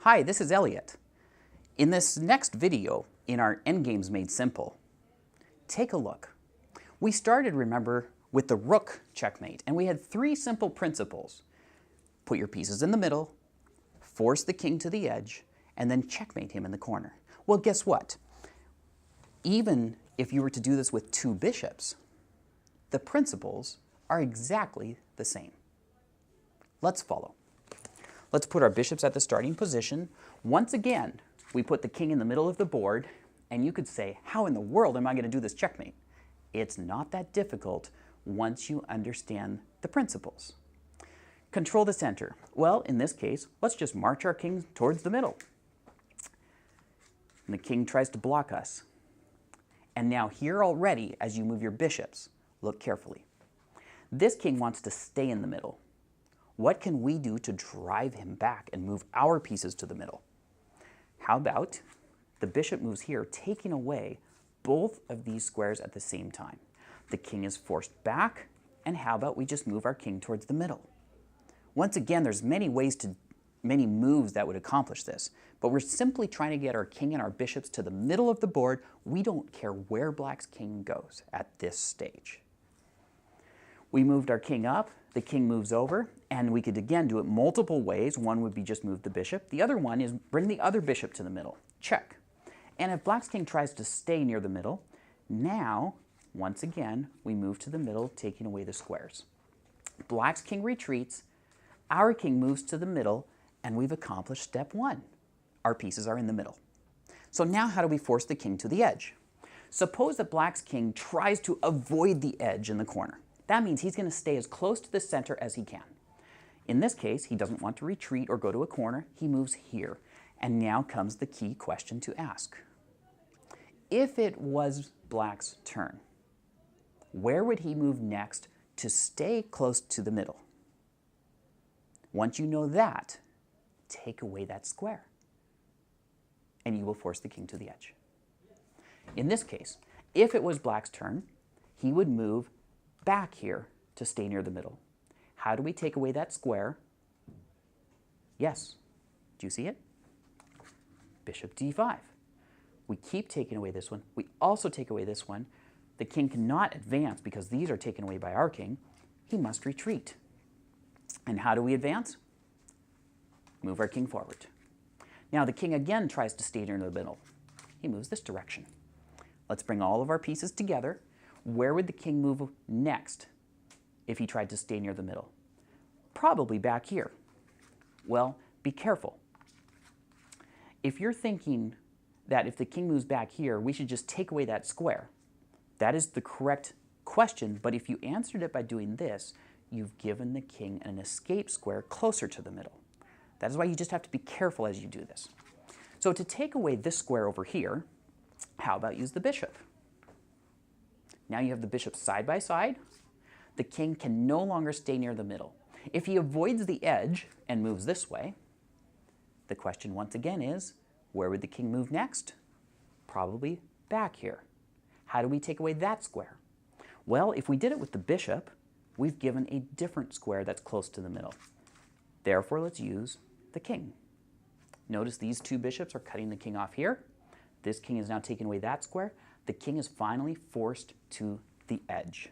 Hi, this is Elliott. In this next video, in our Endgames Made Simple, take a look. We started, remember, with the rook checkmate, and we had three simple principles. Put your pieces in the middle, force the king to the edge, and then checkmate him in the corner. Well, guess what? Even if you were to do this with two bishops, the principles are exactly the same. Let's follow. Let's put our bishops at the starting position. Once again, we put the king in the middle of the board, and you could say, how in the world am I going to do this checkmate? It's not that difficult once you understand the principles. Control the center. Well, in this case, let's just march our king towards the middle. And the king tries to block us. And now here already, as you move your bishops, look carefully. This king wants to stay in the middle. What can we do to drive him back and move our pieces to the middle? How about the bishop moves here, taking away both of these squares at the same time? The king is forced back, and how about we just move our king towards the middle? Once again, there's many moves that would accomplish this, but we're simply trying to get our king and our bishops to the middle of the board. We don't care where black's king goes at this stage. We moved our king up, the king moves over, and we could again do it multiple ways. One would be just move the bishop. The other one is bring the other bishop to the middle. Check. And if black's king tries to stay near the middle, now, once again, we move to the middle, taking away the squares. Black's king retreats, our king moves to the middle, and we've accomplished step one. Our pieces are in the middle. So now how do we force the king to the edge? Suppose that black's king tries to avoid the edge in the corner. That means he's going to stay as close to the center as he can. In this case, he doesn't want to retreat or go to a corner. He moves here. And now comes the key question to ask. If it was black's turn, where would he move next to stay close to the middle? Once you know that, take away that square, and you will force the king to the edge. In this case, if it was black's turn, he would move back here to stay near the middle. How do we take away that square? Yes. Do you see it? Bishop d5. We keep taking away this one. We also take away this one. The king cannot advance because these are taken away by our king. He must retreat. And how do we advance? Move our king forward. Now the king again tries to stay near the middle. He moves this direction. Let's bring all of our pieces together. Where would the king move next if he tried to stay near the middle? Probably back here. Well, be careful. If you're thinking that if the king moves back here, we should just take away that square, that is the correct question, but if you answered it by doing this, you've given the king an escape square closer to the middle. That is why you just have to be careful as you do this. So to take away this square over here, how about use the bishop? Now you have the bishops side by side. The king can no longer stay near the middle. If he avoids the edge and moves this way, the question once again is, where would the king move next? Probably back here. How do we take away that square? Well, if we did it with the bishop, we've given a different square that's close to the middle. Therefore, let's use the king. Notice these two bishops are cutting the king off here. This king is now taking away that square. The king is finally forced to the edge.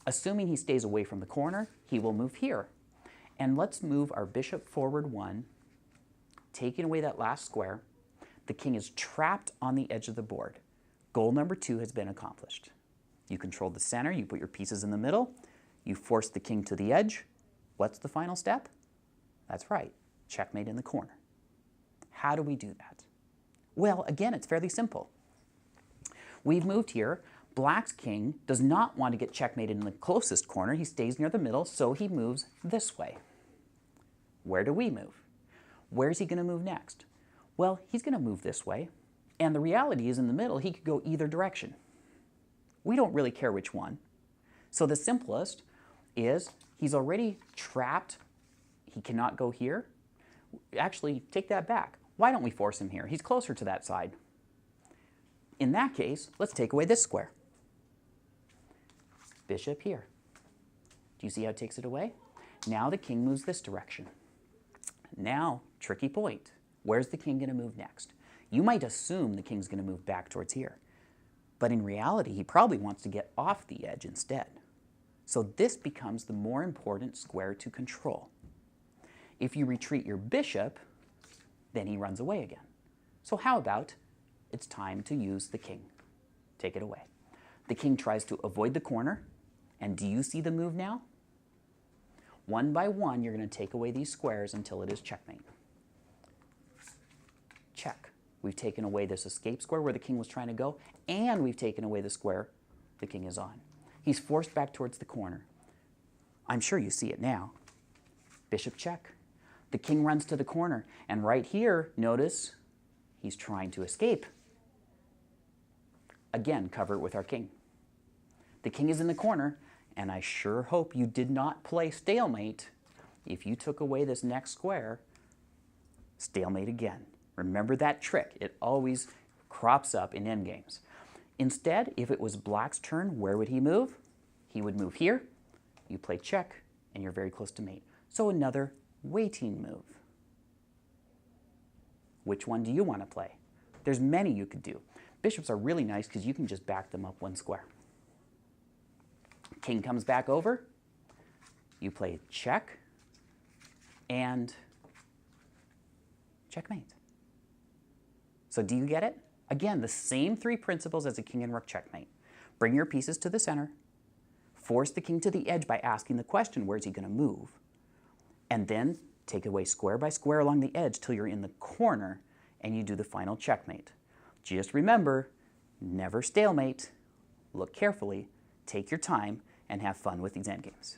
Assuming he stays away from the corner, he will move here. And let's move our bishop forward one, taking away that last square. The king is trapped on the edge of the board. Goal number 2 has been accomplished. You control the center, you put your pieces in the middle, you force the king to the edge. What's the final step? That's right, checkmate in the corner. How do we do that? Well, again, it's fairly simple. We've moved here. Black's king does not want to get checkmated in the closest corner. He stays near the middle, so he moves this way. Where do we move? Where's he going to move next? Well, he's going to move this way, and the reality is in the middle, he could go either direction. We don't really care which one. So the simplest is he's already trapped. He cannot go here. Actually, take that back. Why don't we force him here? He's closer to that side. In that case, let's take away this square. Bishop here. Do you see how it takes it away? Now the king moves this direction. Now, tricky point. Where's the king going to move next? You might assume the king's going to move back towards here. But in reality, he probably wants to get off the edge instead. So this becomes the more important square to control. If you retreat your bishop, then he runs away again. So how about it's time to use the king? Take it away. The king tries to avoid the corner. And do you see the move now? One by one, you're going to take away these squares until it is checkmate. Check. We've taken away this escape square where the king was trying to go, and we've taken away the square the king is on. He's forced back towards the corner. I'm sure you see it now. Bishop check. The king runs to the corner, and right here, notice, he's trying to escape. Again, cover it with our king. The king is in the corner, and I sure hope you did not play stalemate. If you took away this next square, stalemate again. Remember that trick. It always crops up in endgames. Instead, if it was black's turn, where would he move? He would move here. You play check, and you're very close to mate. So another waiting move. Which one do you want to play? There's many you could do. Bishops are really nice because you can just back them up one square. King comes back over. You play check and checkmate. So do you get it? Again, the same three principles as a king and rook checkmate. Bring your pieces to the center. Force the king to the edge by asking the question, where's he going to move? And then take away square by square along the edge till you're in the corner and you do the final checkmate. Just remember, never stalemate. Look carefully, take your time, and have fun with these endgames.